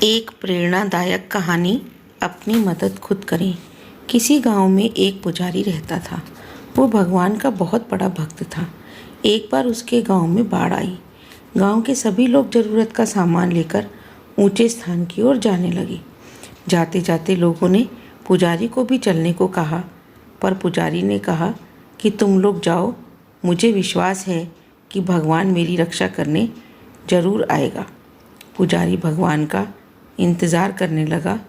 एक प्रेरणादायक कहानी, अपनी मदद खुद करें। किसी गांव में एक पुजारी रहता था। वो भगवान का बहुत बड़ा भक्त था। एक बार उसके गांव में बाढ़ आई। गांव के सभी लोग ज़रूरत का सामान लेकर ऊंचे स्थान की ओर जाने लगे। जाते जाते लोगों ने पुजारी को भी चलने को कहा, पर पुजारी ने कहा कि तुम लोग जाओ, मुझे विश्वास है कि भगवान मेरी रक्षा करने ज़रूर आएगा। पुजारी भगवान का इंतज़ार करने लगा।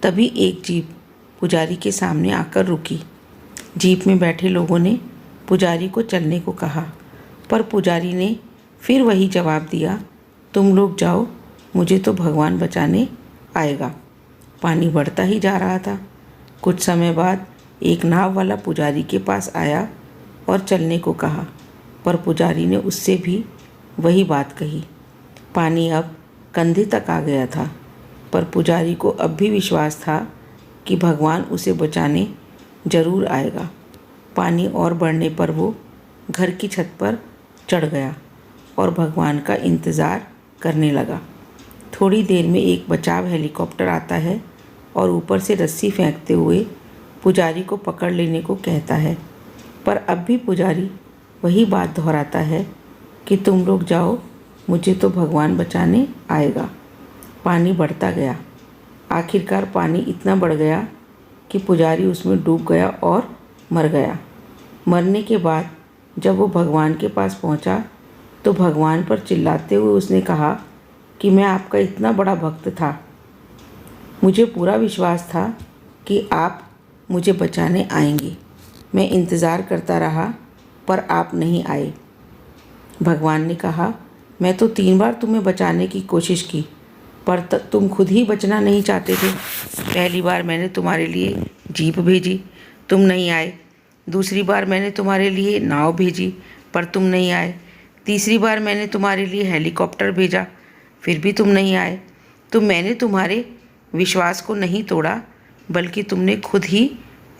तभी एक जीप पुजारी के सामने आकर रुकी। जीप में बैठे लोगों ने पुजारी को चलने को कहा, पर पुजारी ने फिर वही जवाब दिया, तुम लोग जाओ, मुझे तो भगवान बचाने आएगा। पानी बढ़ता ही जा रहा था। कुछ समय बाद एक नाव वाला पुजारी के पास आया और चलने को कहा, पर पुजारी ने उससे भी वही बात कही। पानी अब कंधे तक आ गया था, पर पुजारी को अब भी विश्वास था कि भगवान उसे बचाने ज़रूर आएगा। पानी और बढ़ने पर वो घर की छत पर चढ़ गया और भगवान का इंतज़ार करने लगा। थोड़ी देर में एक बचाव हेलीकॉप्टर आता है और ऊपर से रस्सी फेंकते हुए पुजारी को पकड़ लेने को कहता है, पर अब भी पुजारी वही बात दोहराता है कि तुम लोग जाओ, मुझे तो भगवान बचाने आएगा। पानी बढ़ता गया। आखिरकार पानी इतना बढ़ गया कि पुजारी उसमें डूब गया और मर गया। मरने के बाद जब वो भगवान के पास पहुंचा तो भगवान पर चिल्लाते हुए उसने कहा कि मैं आपका इतना बड़ा भक्त था, मुझे पूरा विश्वास था कि आप मुझे बचाने आएंगे। मैं इंतज़ार करता रहा, पर आप नहीं आए। भगवान ने कहा, मैं तो 3 बार तुम्हें बचाने की कोशिश की, पर तुम खुद ही बचना नहीं चाहते थे। पहली बार मैंने तुम्हारे लिए जीप भेजी, तुम नहीं आए। दूसरी बार मैंने तुम्हारे लिए नाव भेजी, पर तुम नहीं आए। तीसरी बार मैंने तुम्हारे लिए हेलीकॉप्टर भेजा, फिर भी तुम नहीं आए। तो मैंने तुम्हारे विश्वास को नहीं तोड़ा, बल्कि तुमने खुद ही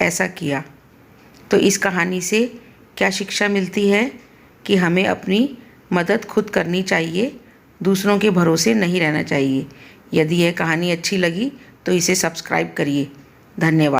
ऐसा किया। तो इस कहानी से क्या शिक्षा मिलती है कि हमें अपनी मदद खुद करनी चाहिए, दूसरों के भरोसे नहीं रहना चाहिए। यदि यह कहानी अच्छी लगी तो इसे सब्सक्राइब करिए। धन्यवाद।